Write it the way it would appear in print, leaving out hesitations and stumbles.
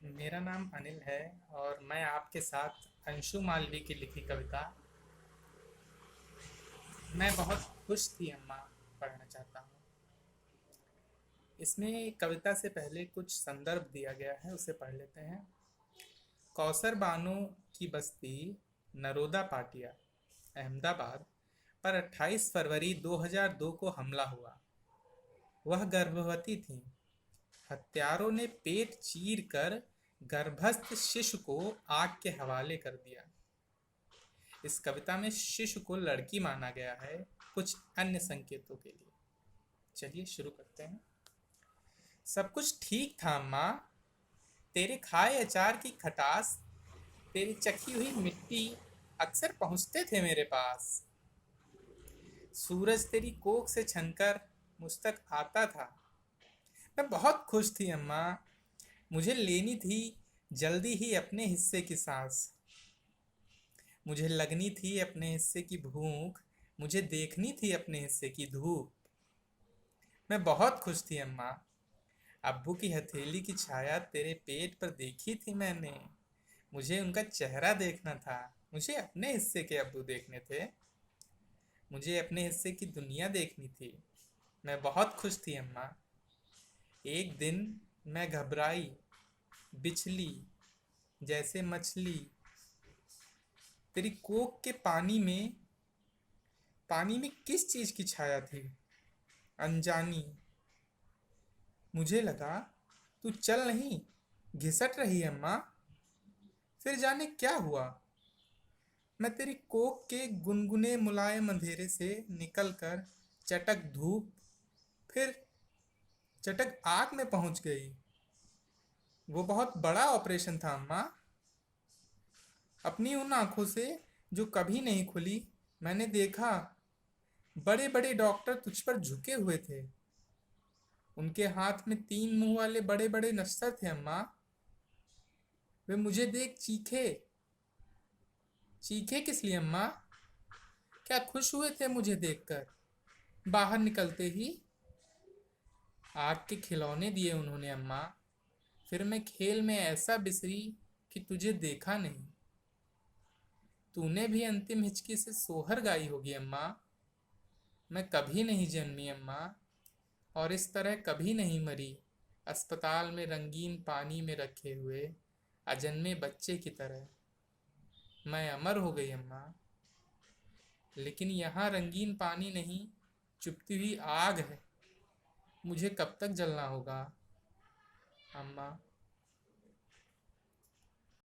मेरा नाम अनिल है और मैं आपके साथ अंशु मालवीय की लिखी कविता मैं बहुत खुश थी अम्मा पढ़ना चाहता हूँ। इसमें कविता से पहले कुछ संदर्भ दिया गया है, उसे पढ़ लेते हैं। कौसर बानो की बस्ती नरोदा पाटिया अहमदाबाद पर 28 फरवरी 2002 को हमला हुआ। वह गर्भवती थीं। हत्यारों ने पेट चीर कर गर्भस्थ शिशु को आग के हवाले कर दिया। इस कविता में शिशु को लड़की माना गया है कुछ अन्य संकेतों के लिए। चलिए शुरू करते हैं। सब कुछ ठीक था अम्मा, तेरे खाए अचार की खटास, तेरी चखी हुई मिट्टी अक्सर पहुंचते थे मेरे पास। सूरज तेरी कोख से छनकर मुझ तक आता था। मैं बहुत खुश थी अम्मा, मुझे लेनी थी जल्दी ही अपने हिस्से की सांस। मुझे लगनी थी अपने हिस्से की भूख, मुझे देखनी थी अपने हिस्से की धूप। मैं बहुत खुश थी अम्मा, अब्बू की हथेली की छाया तेरे पेट पर देखी थी मैंने। मुझे उनका चेहरा देखना था, मुझे अपने हिस्से के अब्बू देखने थे। मुझे अपने हिस्से की दुनिया देखनी थी। मैं बहुत खुश थी अम्मा। एक दिन मैं घबराई, बिछली जैसे मछली। तेरी कोख के पानी में किस चीज की छाया थी? अनजानी। मुझे लगा तू चल नहीं, घिसट रही है अम्मा। फिर जाने क्या हुआ, मैं तेरी कोख के गुनगुने मुलायम अंधेरे से निकलकर चटक धूप, फिर चटक आग में पहुंच गई। वो बहुत बड़ा ऑपरेशन था अम्मा। अपनी उन आंखों से जो कभी नहीं खुली, मैंने देखा बड़े बड़े डॉक्टर तुझ पर झुके हुए थे। उनके हाथ में 3 मुंह वाले बड़े बड़े नश्तर थे अम्मा। वे मुझे देख चीखे। चीखे किस लिए अम्मा? क्या खुश हुए थे मुझे देखकर? बाहर निकलते ही आग के खिलौने दिए उन्होंने अम्मा। फिर मैं खेल में ऐसा बिसरी कि तुझे देखा नहीं। तूने भी अंतिम हिचकी से सोहर गाई होगी अम्मा। मैं कभी नहीं जन्मी अम्मा, और इस तरह कभी नहीं मरी, अस्पताल में रंगीन पानी में रखे हुए अजन्मे बच्चे की तरह। मैं अमर हो गई अम्मा। लेकिन यहाँ रंगीन पानी नहीं, चुभती हुई आग है। मुझे कब तक जलना होगा अम्मा?